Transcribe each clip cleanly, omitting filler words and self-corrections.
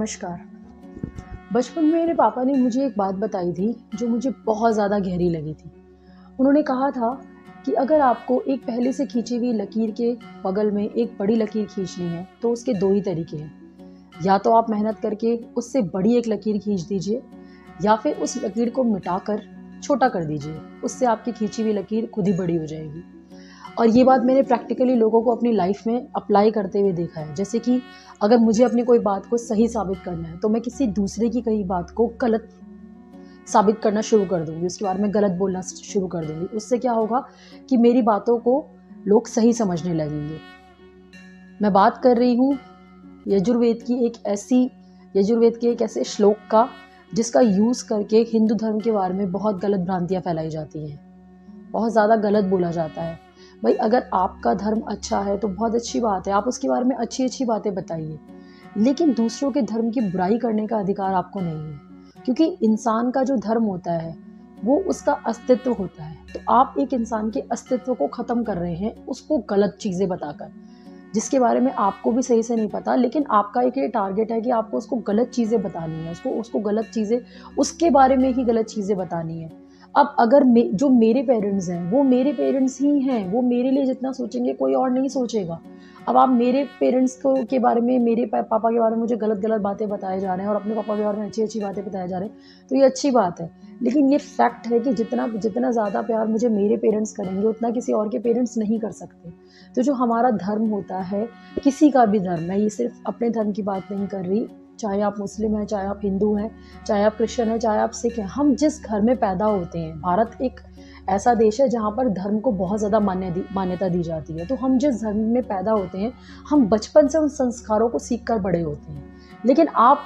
नमस्कार। बचपन में मेरे पापा ने मुझे एक बात बताई थी जो मुझे बहुत ज़्यादा गहरी लगी थी। उन्होंने कहा था कि अगर आपको एक पहले से खींची हुई लकीर के बगल में एक बड़ी लकीर खींचनी है तो उसके दो ही तरीके हैं। या तो आप मेहनत करके उससे बड़ी एक लकीर खींच दीजिए या फिर उस लकीर को मिटाकर छोटा कर दीजिए। उससे आपकी खींची हुई लकीर खुद ही बड़ी हो जाएगी। और ये बात मैंने प्रैक्टिकली लोगों को अपनी लाइफ में अप्लाई करते हुए देखा है। जैसे कि अगर मुझे अपनी कोई बात को सही साबित करना है तो मैं किसी दूसरे की कही बात को गलत साबित करना शुरू कर दूंगी, उसके बारे में गलत बोलना शुरू कर दूंगी। उससे क्या होगा कि मेरी बातों को लोग सही समझने लगेंगे। मैं बात कर रही हूँ यजुर्वेद के एक ऐसे श्लोक का जिसका यूज़ करके हिंदू धर्म के बारे में बहुत गलत भ्रांतियाँ फैलाई जाती हैं, बहुत ज़्यादा गलत बोला जाता है। भाई अगर आपका धर्म अच्छा है तो बहुत अच्छी बात है, आप उसके बारे में अच्छी अच्छी बातें बताइए, लेकिन दूसरों के धर्म की बुराई करने का अधिकार आपको नहीं है। क्योंकि इंसान का जो धर्म होता है वो उसका अस्तित्व होता है। तो आप एक इंसान के अस्तित्व को ख़त्म कर रहे हैं उसको गलत चीज़ें बताकर, जिसके बारे में आपको भी सही से नहीं पता, लेकिन आपका एक ये टारगेट है कि आपको उसको गलत चीज़ें बतानी है, उसको गलत चीज़ें, उसके बारे में ही गलत चीज़ें बतानी है। अब अगर जो मेरे पेरेंट्स हैं वो मेरे पेरेंट्स ही हैं, वो मेरे लिए जितना सोचेंगे कोई और नहीं सोचेगा। अब आप मेरे पेरेंट्स को के बारे में, मेरे पापा के बारे में मुझे गलत गलत बातें बताए जा रहे हैं और अपने पापा के बारे में अच्छी अच्छी बातें बताए जा रहे हैं, तो ये अच्छी बात है। लेकिन ये फैक्ट है कि जितना जितना ज़्यादा प्यार मुझे मेरे पेरेंट्स करेंगे उतना किसी और के पेरेंट्स नहीं कर सकते। तो जो हमारा धर्म होता है, किसी का भी धर्म, मैं ये सिर्फ अपने धर्म की बात नहीं कर रही, चाहे आप मुस्लिम हैं, चाहे आप हिंदू हैं, चाहे आप क्रिश्चियन हैं, चाहे आप सिख हैं, हम जिस घर में पैदा होते हैं, भारत एक ऐसा देश है जहाँ पर धर्म को बहुत ज़्यादा मान्यता दी जाती है। तो हम जिस धर्म में पैदा होते हैं, हम बचपन से उन संस्कारों को सीख कर बड़े होते हैं। लेकिन आप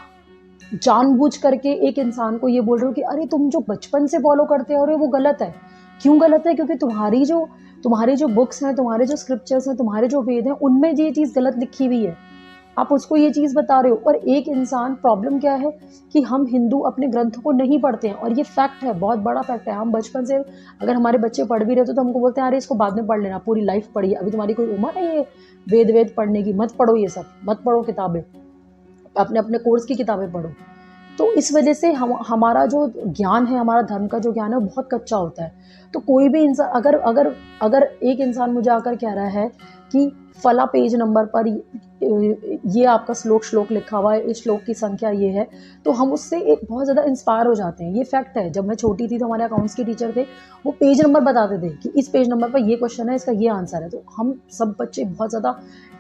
जानबूझ करके एक इंसान को ये बोल रहे हो कि अरे तुम जो बचपन से फॉलो करते हो रहे हो वो गलत है। क्यों गलत है? क्योंकि तुम्हारी जो बुक्स हैं, तुम्हारे जो स्क्रिप्चर्स हैं, तुम्हारे जो वेद हैं, उनमें ये चीज़ गलत लिखी हुई है। आप उसको ये चीज़ बता रहे हो। और एक इंसान, प्रॉब्लम क्या है कि हम हिंदू अपने ग्रंथों को नहीं पढ़ते हैं, और ये फैक्ट है, बहुत बड़ा फैक्ट है। हम बचपन से, अगर हमारे बच्चे पढ़ भी रहे तो हमको बोलते हैं अरे इसको बाद में पढ़ लेना, पूरी लाइफ पढ़िए, अभी तुम्हारी कोई उम्र है ये वेद पढ़ने की, मत पढ़ो, ये सब मत पढ़ो किताबें, अपने अपने कोर्स की किताबें पढ़ो। तो इस वजह से हमारा जो ज्ञान है, हमारा धर्म का जो ज्ञान है वो बहुत कच्चा होता है। तो कोई भी इंसान, अगर अगर अगर एक इंसान मुझे आकर कह रहा है कि फला पेज नंबर पर ये आपका श्लोक लिखा हुआ है, इस श्लोक की संख्या ये है, तो हम उससे एक बहुत ज़्यादा इंस्पायर हो जाते हैं। ये फैक्ट है। जब मैं छोटी थी तो हमारे अकाउंट्स के टीचर थे, वो पेज नंबर बताते थे कि इस पेज नंबर पर ये क्वेश्चन है, इसका ये आंसर है। तो हम सब बच्चे बहुत ज़्यादा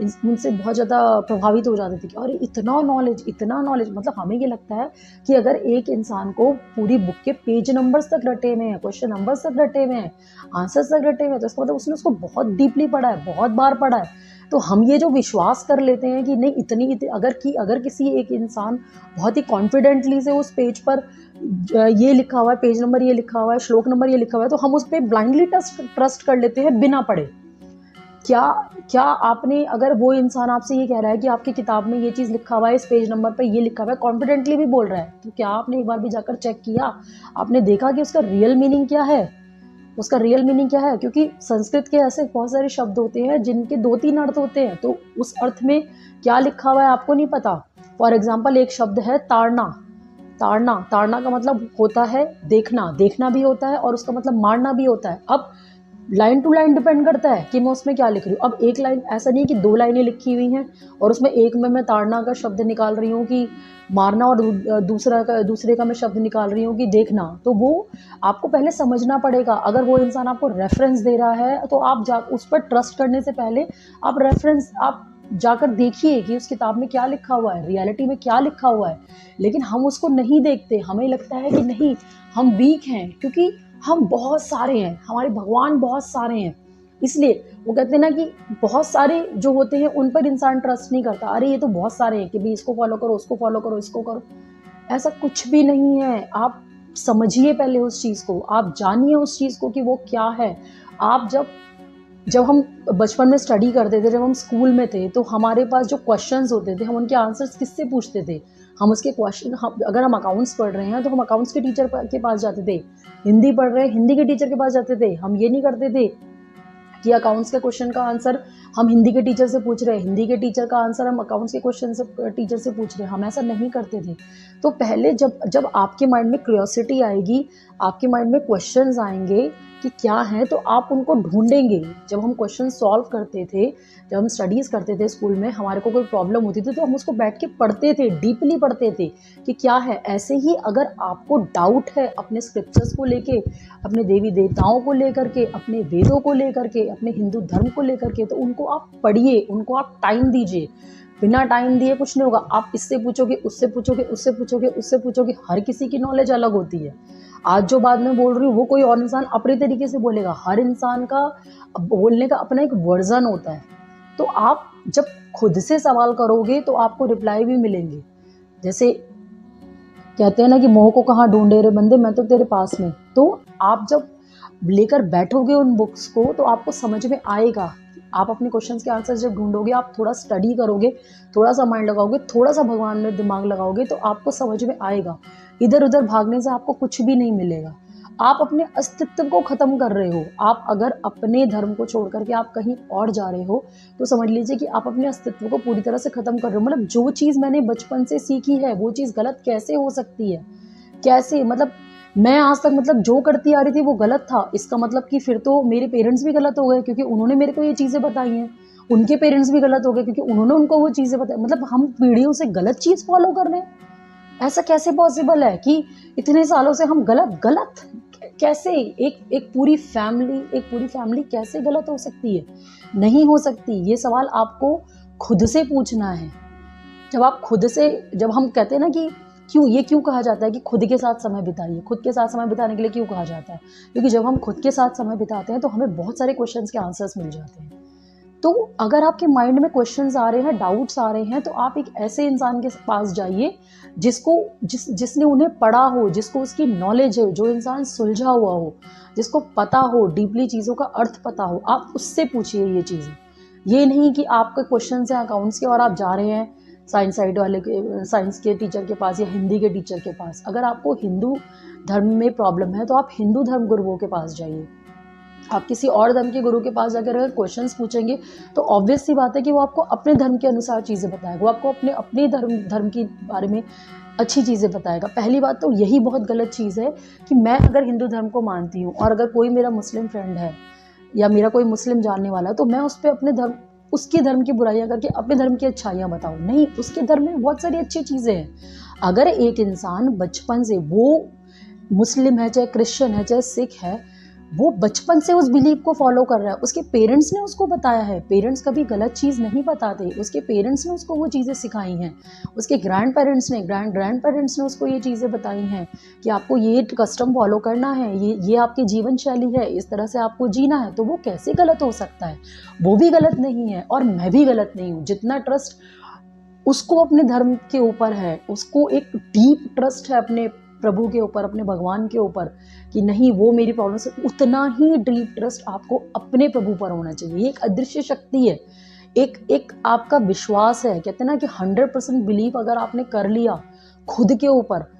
उनसे बहुत ज़्यादा प्रभावित हो जाते थे कि अरे इतना नॉलेज, मतलब हमें ये लगता है कि अगर एक इंसान को पूरी बुक के पेज नंबर्स तक रटे हुए हैं, क्वेश्चन नंबर्स तक रटे हुए हैं, आंसर्स तक रटे हुए हैं, तो इसका मतलब उसने उसको बहुत डीपली पढ़ा है, बहुत बार पढ़ा है। तो हम ये जो विश्वास कर लेते हैं कि नहीं, अगर किसी एक इंसान बहुत ही कॉन्फिडेंटली से उस पेज पर ये लिखा हुआ है, पेज नंबर ये लिखा हुआ है, श्लोक नंबर ये लिखा हुआ है, तो हम उस पर ब्लाइंडली ट्रस्ट कर लेते हैं बिना पढ़े। क्या आपने, अगर वो इंसान आपसे ये कह रहा है कि आपकी किताब में ये चीज़ लिखा हुआ है, इस पेज नंबर पर ये लिखा हुआ है, कॉन्फिडेंटली भी बोल रहा है, तो क्या आपने एक बार भी जाकर चेक किया? आपने देखा कि उसका रियल मीनिंग क्या है? क्योंकि संस्कृत के ऐसे बहुत सारे शब्द होते हैं जिनके 2-3 अर्थ होते हैं, तो उस अर्थ में क्या लिखा हुआ है आपको नहीं पता। फॉर एग्जाम्पल, एक शब्द है ताड़ना। ताड़ना का मतलब होता है देखना भी होता है, और उसका मतलब मारना भी होता है। अब लाइन टू लाइन डिपेंड करता है कि मैं उसमें क्या लिख रही हूँ। अब एक लाइन, ऐसा नहीं कि 2 लाइनें लिखी हुई हैं और उसमें एक में मैं ताड़ना का शब्द निकाल रही हूँ कि मारना, और दूसरे का मैं शब्द निकाल रही हूँ कि देखना। तो वो आपको पहले समझना पड़ेगा। अगर वो इंसान आपको रेफरेंस दे रहा है तो आप उस पर ट्रस्ट करने से पहले आप जाकर देखिए कि उस किताब में क्या लिखा हुआ है, रियलिटी में क्या लिखा हुआ है। लेकिन हम उसको नहीं देखते। हमें लगता है कि नहीं, हम वीक हैं क्योंकि हम बहुत सारे हैं, हमारे भगवान बहुत सारे हैं। इसलिए वो कहते हैं ना कि बहुत सारे जो होते हैं उन पर इंसान ट्रस्ट नहीं करता। अरे ये तो बहुत सारे हैं कि भाई इसको फॉलो करो, उसको फॉलो करो, इसको करो। ऐसा कुछ भी नहीं है। आप समझिए पहले उस चीज़ को, आप जानिए उस चीज़ को कि वो क्या है। आप जब हम बचपन में स्टडी करते थे, जब हम स्कूल में थे, तो हमारे पास जो क्वेश्चंस होते थे, हम उनके आंसर्स किससे पूछते थे? हम उसके क्वेश्चन, अगर हम अकाउंट्स पढ़ रहे हैं तो हम अकाउंट्स के टीचर के पास जाते थे। हिंदी पढ़ रहे हैं, हिंदी के टीचर के पास जाते थे। हम ये नहीं करते थे कि अकाउंट्स के क्वेश्चन का आंसर हम हिंदी के टीचर से पूछ रहे हैं, हिंदी के टीचर का आंसर हम अकाउंट्स के क्वेश्चन से टीचर से पूछ रहे हैं। हम ऐसा नहीं करते थे। तो पहले जब जब आपके माइंड में क्यूरियोसिटी आएगी, आपके माइंड में क्वेश्चंस आएंगे कि क्या है, तो आप उनको ढूंढेंगे। जब हम क्वेश्चन सॉल्व करते थे, जब हम स्टडीज़ करते थे स्कूल में, हमारे को कोई प्रॉब्लम होती थी तो हम उसको बैठ के पढ़ते थे, डीपली पढ़ते थे कि क्या है। ऐसे ही अगर आपको डाउट है अपने स्क्रिप्चर्स को लेके, अपने देवी देवताओं को लेकर के, अपने वेदों को लेकर के, अपने हिंदू धर्म को लेकर के, तो उनको आप पढ़िए, उनको आप टाइम दीजिए। बिना टाइम दिए कुछ नहीं होगा। आप इससे पूछोगे, उससे पूछोगे, उससे पूछोगे, उससे पूछोगे, हर किसी की नॉलेज अलग होती है। आज जो बात मैं बोल रही हूँ वो कोई और इंसान अपने तरीके से बोलेगा। हर इंसान का बोलने का अपना एक वर्जन होता है। तो आप जब खुद से सवाल करोगे तो आपको रिप्लाई भी मिलेंगे। जैसे कहते हैं ना कि मोह को कहाँ ढूंढे रे बंदे, मैं तो तेरे पास में। तो आप जब लेकर बैठोगे उन बुक्स को तो आपको समझ में आएगा। आप अपने क्वेश्चंस के आंसर जब ढूंढोगे, आप थोड़ा स्टडी करोगे, थोड़ा सा माइंड लगाओगे, थोड़ा सा भगवान में दिमाग लगाओगे, तो आपको समझ में आएगा। इधर उधर भागने से आपको कुछ भी नहीं मिलेगा। आप अपने अस्तित्व को खत्म कर रहे हो। आप अगर अपने धर्म को छोड़ करके आप कहीं और जा रहे हो तो समझ लीजिए कि आप अपने अस्तित्व को पूरी तरह से खत्म कर रहे हो। मतलब जो चीज़ मैंने बचपन से सीखी है वो चीज़ गलत कैसे हो सकती है? कैसे? मतलब मैं आज तक मतलब जो करती आ रही थी वो गलत था। इसका मतलब कि फिर तो मेरे पेरेंट्स भी गलत हो गए क्योंकि उन्होंने मेरे को ये चीज़ें बताई हैं। उनके पेरेंट्स भी गलत हो गए क्योंकि उन्होंने उनको वो चीज़ें बताई। मतलब हम पीढ़ियों से गलत चीज़ फॉलो कर रहे हैं। ऐसा कैसे पॉसिबल है कि इतने सालों से हम गलत कैसे? एक पूरी फैमिली कैसे गलत हो सकती है? नहीं हो सकती। ये सवाल आपको खुद से पूछना है। जब हम कहते हैं ना कि क्यों कहा जाता है कि खुद के साथ समय बिताइए, खुद के साथ समय बिताने के लिए क्यों कहा जाता है? क्योंकि जब हम खुद के साथ समय बिताते हैं तो हमें बहुत सारे क्वेश्चंस के आंसर्स मिल जाते हैं। तो अगर आपके माइंड में क्वेश्चंस आ रहे हैं, डाउट्स आ रहे हैं, तो आप एक ऐसे इंसान के पास जाइए जिसने उन्हें पढ़ा हो, जिसको उसकी नॉलेज है, जो इंसान सुलझा हुआ हो, जिसको पता हो, डीपली चीज़ों का अर्थ पता हो। आप उससे पूछिए ये चीज़ें। ये नहीं कि आपके क्वेश्चन हैं अकाउंट्स के और आप जा रहे हैं साइंस के टीचर के पास या हिंदी के टीचर के पास। अगर आपको हिंदू धर्म में प्रॉब्लम है तो आप हिंदू धर्म गुरुओं के पास जाइए। आप किसी और धर्म के गुरु के पास जाकर अगर क्वेश्चंस पूछेंगे तो ऑब्वियस सी बात है कि वो आपको अपने धर्म के अनुसार चीज़ें बताएगा। वो आपको अपने धर्म के बारे में अच्छी चीज़ें बताएगा। पहली बात तो यही बहुत गलत चीज़ है कि मैं अगर हिंदू धर्म को मानती हूँ और अगर कोई मेरा मुस्लिम फ्रेंड है या मेरा कोई मुस्लिम जानने वाला है तो मैं उस पर उसके धर्म की बुराइयां करके अपने धर्म की अच्छाइयां बताऊं। नहीं, उसके धर्म में बहुत सारी अच्छी चीज़ें हैं। अगर एक इंसान बचपन से, वो मुस्लिम है, चाहे क्रिश्चियन है, चाहे सिख है, वो बचपन से उस बिलीफ को फॉलो कर रहा है, उसके पेरेंट्स ने उसको बताया है। पेरेंट्स कभी गलत चीज़ नहीं बताते, उसके पेरेंट्स ने उसको वो चीज़ें सिखाई हैं। उसके ग्रैंड पेरेंट्स ने उसको ये चीज़ें बताई हैं कि आपको ये कस्टम फॉलो करना है, ये आपकी जीवन शैली है, इस तरह से आपको जीना है। तो वो कैसे गलत हो सकता है? वो भी गलत नहीं है और मैं भी गलत नहीं हूँ। जितना ट्रस्ट उसको अपने धर्म के ऊपर है, उसको एक डीप ट्रस्ट है अपने प्रभु के ऊपर, अपने भगवान के ऊपर कि नहीं वो मेरी प्रॉब्लम से, उतना ही डीप ट्रस्ट आपको अपने प्रभु पर होना चाहिए। ये एक अदृश्य शक्ति है, एक आपका विश्वास है। कहते हैं ना कि 100% बिलीव अगर आपने कर लिया खुद के ऊपर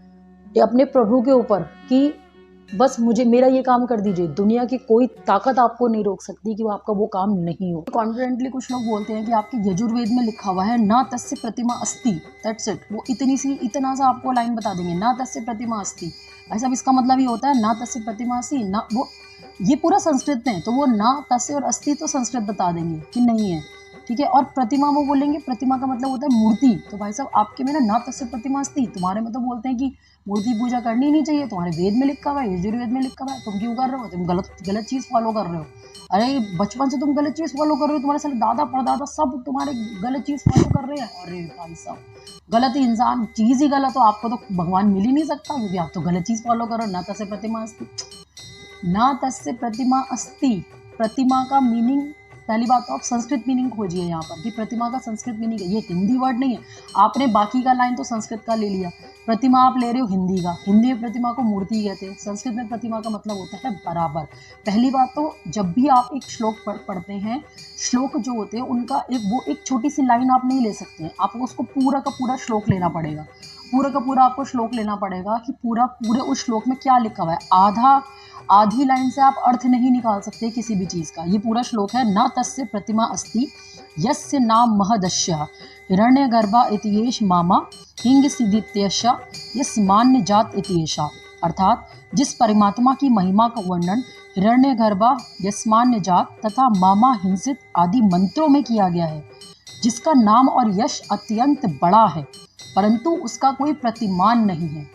या अपने प्रभु के ऊपर कि बस मेरा ये काम कर दीजिए, दुनिया की कोई ताकत आपको नहीं रोक सकती कि वो आपका वो काम नहीं हो। कॉन्फिडेंटली कुछ लोग बोलते हैं कि आपके यजुर्वेद में लिखा हुआ है ना तस्य प्रतिमा अस्ति, दैट्स इट। वो इतना सा आपको लाइन बता देंगे, ना तस्य प्रतिमा अस्ति। भाई साहब, इसका मतलब ये होता है ना तस्य प्रतिमा अस्ति, ना वो, ये पूरा संस्कृत में, तो वो ना तस्य और अस्ति तो संस्कृत बता देंगे कि नहीं है, ठीक है। और प्रतिमा वो बोलेंगे, प्रतिमा का मतलब होता है मूर्ति। तो भाई साहब, आपके में ना तस्य प्रतिमा अस्ति, तुम्हारे में तो बोलते हैं कि मूर्ति पूजा करनी नहीं चाहिए, तुम्हारे वेद में लिखा हुआ है, यजुर्वेद में लिखा हुआ है, तुम क्यों कर रहे हो? तुम गलत चीज़ फॉलो कर रहे हो। अरे बचपन से तुम गलत चीज़ फॉलो कर रहे हो, तुम्हारे सारे दादा परदादा सब तुम्हारे गलत चीज़ फॉलो कर रहे हैं। अरे भाई साहब, गलत इंसान, चीज़ ही गलत हो, आपको तो भगवान मिल ही नहीं सकता क्योंकि आप तो गलत चीज़ फॉलो करो। ना तस्य प्रतिमा अस्ति, ना तस्य प्रतिमा अस्ति। प्रतिमा का मीनिंग, पहली बात तो आप संस्कृत मीनिंग खोजिए यहाँ पर कि प्रतिमा का संस्कृत मीनिंग है। ये हिंदी वर्ड नहीं है, आपने बाकी का लाइन तो संस्कृत का ले लिया, प्रतिमा आप ले रहे हो हिंदी का। हिंदी में प्रतिमा को मूर्ति कहते हैं, संस्कृत में प्रतिमा का मतलब होता है बराबर। पहली बात तो जब भी आप एक श्लोक पढ़ते हैं, श्लोक जो होते हैं उनका एक छोटी सी लाइन आप नहीं ले सकते हैं, आपको उसको पूरा का पूरा श्लोक लेना पड़ेगा। पूरा का पूरा आपको श्लोक लेना पड़ेगा कि पूरे उस श्लोक में क्या लिखा हुआ है। आधी लाइन से आप अर्थ नहीं निकाल सकते किसी भी चीज़ का। ये पूरा श्लोक है, न तस्य प्रतिमा अस्ति यस्य नाम महदश्य हिरण्यगर्भा इत्येष मामा हिंग सिदित्यश यस्मान्य जात इत्येषा। अर्थात जिस परमात्मा की महिमा का वर्णन हिरण्यगर्भा, यस्मान्य जात तथा मामा हिंसित आदि मंत्रों में किया गया है, जिसका नाम और यश अत्यंत बड़ा है परंतु उसका कोई प्रतिमान नहीं है।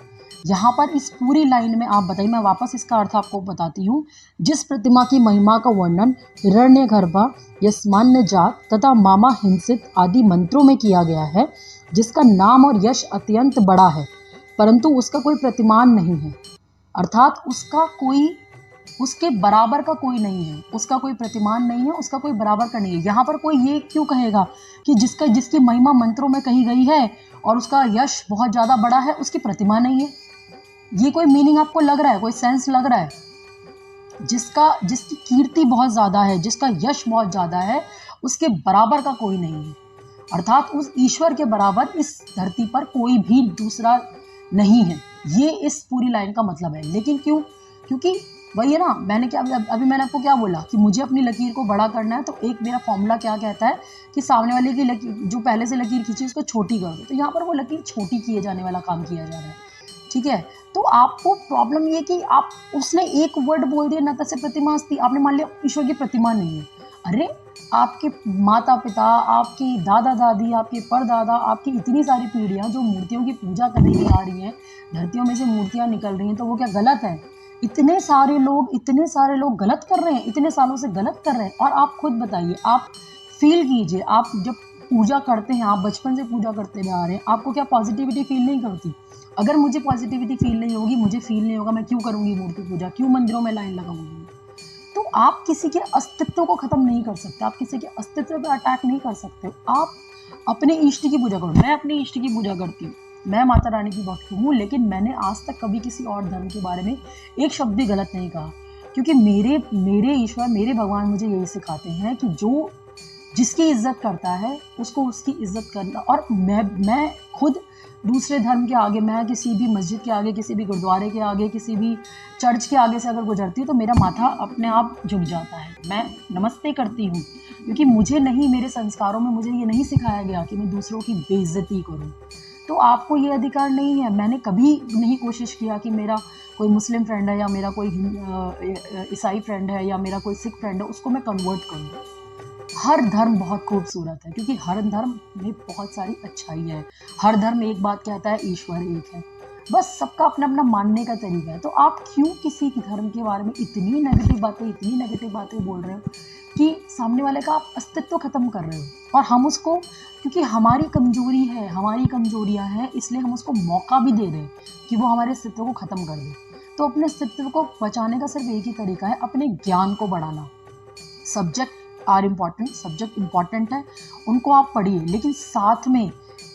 यहाँ पर इस पूरी लाइन में आप बताइए, मैं वापस इसका अर्थ आपको बताती हूँ। जिस प्रतिमा की महिमा का वर्णन हिरण्यगर्भा, यस्मान्य जात तथा मामा हिंसित आदि मंत्रों में किया गया है, जिसका नाम और यश अत्यंत बड़ा है परंतु उसका कोई प्रतिमान नहीं है। अर्थात उसके बराबर का कोई नहीं है, उसका कोई प्रतिमान नहीं है, उसका कोई बराबर का नहीं है। यहाँ पर कोई ये क्यों कहेगा कि जिसकी महिमा मंत्रों में कही गई है और उसका यश बहुत ज़्यादा बड़ा है, उसकी प्रतिमा नहीं है? ये कोई मीनिंग आपको लग रहा है, कोई सेंस लग रहा है? जिसकी कीर्ति बहुत ज़्यादा है, जिसका यश बहुत ज़्यादा है, उसके बराबर का कोई नहीं है। अर्थात उस ईश्वर के बराबर इस धरती पर कोई भी दूसरा नहीं है। ये इस पूरी लाइन का मतलब है। लेकिन क्यों? क्योंकि वही है ना, अभी मैंने आपको क्या बोला कि मुझे अपनी लकीर को बड़ा करना है, तो एक मेरा फॉर्मूला क्या कहता है कि सामने वाले की लकीर, जो पहले से लकीर खींची उसको छोटी कर दो। तो यहाँ पर वो लकीर छोटी किए जाने वाला काम किया जा रहा है, ठीक है। तो आपको प्रॉब्लम ये कि आप उसने एक वर्ड बोल दिया, न तस्य प्रतिमा अस्ति, आपने मान लिया ईश्वर की प्रतिमा नहीं है। अरे आपके माता पिता, आपकी दादा दादी, आपके परदादा, आपकी इतनी सारी पीढ़ियाँ जो मूर्तियों की पूजा करने की आ रही हैं, धरतियों में से मूर्तियाँ निकल रही हैं, तो वो क्या गलत है? इतने सारे लोग गलत कर रहे हैं, इतने सालों से गलत कर रहे हैं। और आप खुद बताइए, आप फील कीजिए, आप जब पूजा करते हैं, आप बचपन से पूजा करते हुए आ रहे हैं, आपको क्या पॉजिटिविटी फील नहीं करती? अगर मुझे पॉजिटिविटी फील नहीं होगी, मुझे फील नहीं होगा, मैं क्यों करूँगी मूर्ति पूजा, क्यों मंदिरों में लाइन लगाऊंगी? तो आप किसी के अस्तित्व को ख़त्म नहीं कर सकते, आप किसी के अस्तित्व पर अटैक नहीं कर सकते। आप अपने इष्ट की पूजा करो। मैं अपने इष्ट की पूजा करती हूँ, मैं माता रानी की भक्त हूँ, लेकिन मैंने आज तक कभी किसी और धर्म के बारे में एक शब्द भी गलत नहीं कहा, क्योंकि मेरे ईश्वर, मेरे भगवान मुझे यही सिखाते हैं कि जो जिसकी इज्जत करता है उसको उसकी इज्जत करना। और मैं खुद दूसरे धर्म के आगे, मैं किसी भी मस्जिद के आगे, किसी भी गुरुद्वारे के आगे, किसी भी चर्च के आगे से अगर गुजरती हूँ तो मेरा माथा अपने आप झुक जाता है, मैं नमस्ते करती हूँ, क्योंकि मुझे नहीं, मेरे संस्कारों में मुझे ये नहीं सिखाया गया कि मैं दूसरों की बेइज्जती करूँ। तो आपको ये अधिकार नहीं है। मैंने कभी नहीं कोशिश किया कि मेरा कोई मुस्लिम फ्रेंड है या मेरा कोई ईसाई फ्रेंड है या मेरा कोई सिख फ्रेंड है, उसको मैं कन्वर्ट करूँ। हर धर्म बहुत खूबसूरत है, क्योंकि हर धर्म में बहुत सारी अच्छाई है। हर धर्म एक बात कहता है, ईश्वर एक है। बस सबका अपना अपना मानने का तरीका है। तो आप क्यों किसी धर्म के बारे में इतनी नेगेटिव बातें बोल रहे हो कि सामने वाले का आप अस्तित्व खत्म कर रहे हो। और हम उसको, क्योंकि हमारी कमजोरी है, हमारी कमजोरियां हैं, इसलिए हम उसको मौका भी दे रहे हैं कि वो हमारे अस्तित्व को खत्म कर दे। तो अपने अस्तित्व को बचाने का सिर्फ एक ही तरीका है, अपने ज्ञान को बढ़ाना। Subject are important, subject important है, उनको आप पढ़िए, लेकिन साथ में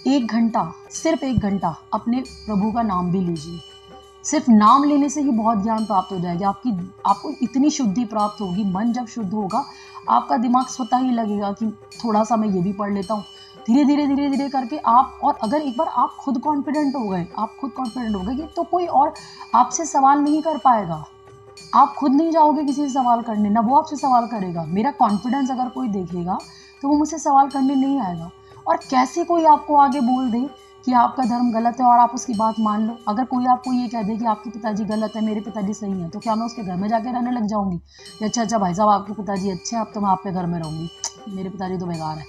सिर्फ एक घंटा अपने प्रभु का नाम भी लीजिए। सिर्फ नाम लेने से ही बहुत ज्ञान प्राप्त हो जाएगा। आपको इतनी शुद्धि प्राप्त होगी। मन जब शुद्ध होगा, आपका दिमाग स्वतः ही लगेगा कि थोड़ा सा मैं ये भी पढ़ लेता हूँ। धीरे धीरे करके आप, और अगर एक बार आप खुद कॉन्फिडेंट हो गए कि तो कोई और आपसे सवाल नहीं कर पाएगा। आप खुद नहीं जाओगे किसी से सवाल करने, ना वो आपसे सवाल करेगा। मेरा कॉन्फिडेंस अगर कोई देखेगा तो वो मुझसे सवाल करने नहीं आएगा। और कैसे कोई आपको आगे बोल दे कि आपका धर्म गलत है और आप उसकी बात मान लो। अगर कोई आपको ये कह दे कि आपके पिताजी गलत है, मेरे पिताजी सही हैं, तो क्या मैं उसके घर में जाके रहने लग जाऊंगी कि अच्छा भाई साहब आपके पिताजी अच्छे हैं, अब तो मैं आपके घर में रहूँगी, मेरे पिताजी तो बेकार है,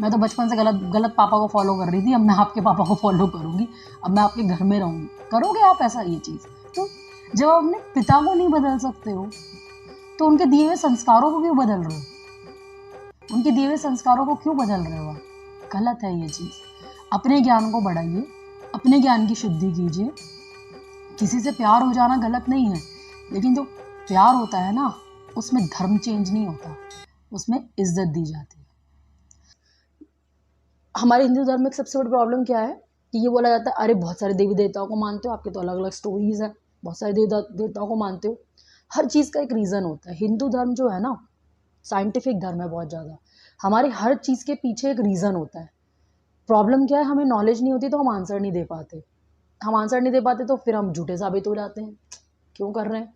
मैं तो बचपन से गलत पापा को फॉलो कर रही थी, अब मैं आपके पापा को फॉलो करूँगी, अब मैं आपके घर में रहूँगी। करोगे आप ऐसा ये चीज़? तो जब आप अपने पिता को नहीं बदल सकते हो तो उनके दिए हुए संस्कारों को क्यों बदल रहे हो? उनके दिए हुए संस्कारों को क्यों बदल रहे हो आप? गलत है ये चीज़। अपने ज्ञान को बढ़ाइए, अपने ज्ञान की शुद्धि कीजिए। किसी से प्यार हो जाना गलत नहीं है, लेकिन जो प्यार होता है ना, उसमें धर्म चेंज नहीं होता, उसमें इज्जत दी जाती है। हमारे हिंदू धर्म में सबसे बड़ी प्रॉब्लम क्या है कि ये बोला जाता है, अरे बहुत सारे देवी देवताओं को मानते हो, आपके तो अलग अलग स्टोरीज हैं, बहुत सारे देवताओं को मानते हो। हर चीज़ का एक रीज़न होता है। हिंदू धर्म जो है ना, साइंटिफिक धर्म है बहुत ज़्यादा। हमारे हर चीज़ के पीछे एक रीज़न होता है। प्रॉब्लम क्या है, हमें नॉलेज नहीं होती तो हम आंसर नहीं दे पाते। हम आंसर नहीं दे पाते तो फिर हम झूठे साबित हो जाते हैं। क्यों कर रहे हैं?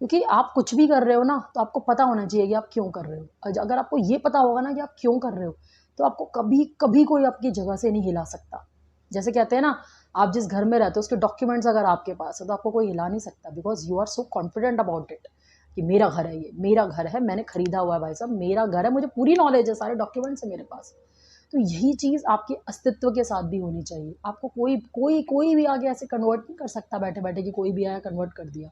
क्योंकि आप कुछ भी कर रहे हो ना, तो आपको पता होना चाहिए कि आप क्यों कर रहे हो। अगर आपको ये पता होगा ना कि आप क्यों कर रहे हो, तो आपको कभी कभी कोई आपकी जगह से नहीं हिला सकता। जैसे कहते हैं ना, आप जिस घर में रहते हो उसके डॉक्यूमेंट्स अगर आपके पास है तो आपको कोई हिला नहीं सकता, because you are so confident about it कि मेरा घर है, ये मेरा घर है, मैंने खरीदा हुआ है, भाई साहब मेरा घर है, मुझे पूरी नॉलेज है, सारे डॉक्यूमेंट्स है मेरे पास। तो यही चीज़ आपके अस्तित्व के साथ भी होनी चाहिए। आपको कोई कोई कोई भी आगे ऐसे कन्वर्ट नहीं कर सकता बैठे बैठे कि कोई भी आया कन्वर्ट कर दिया,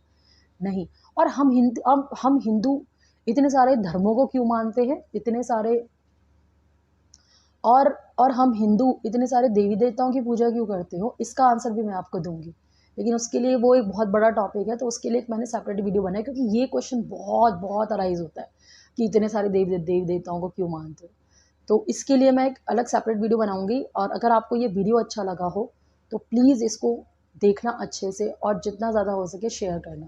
नहीं। और हम हिंदू इतने सारे धर्मों को क्यों मानते हैं, इतने सारे, और हम हिंदू इतने सारे देवी देवताओं की पूजा क्यों करते हो, इसका आंसर भी मैं आपको दूंगी। लेकिन उसके लिए वो एक बहुत बड़ा टॉपिक है, तो उसके लिए एक मैंने सेपरेट वीडियो बनाया, क्योंकि ये क्वेश्चन बहुत बहुत अराइज होता है कि इतने सारे देवी देवताओं को क्यों मानते हो। तो इसके लिए मैं एक अलग सेपरेट वीडियो बनाऊंगी, और अगर आपको ये वीडियो अच्छा लगा हो तो प्लीज़ इसको देखना अच्छे से, और जितना ज़्यादा हो सके शेयर करना।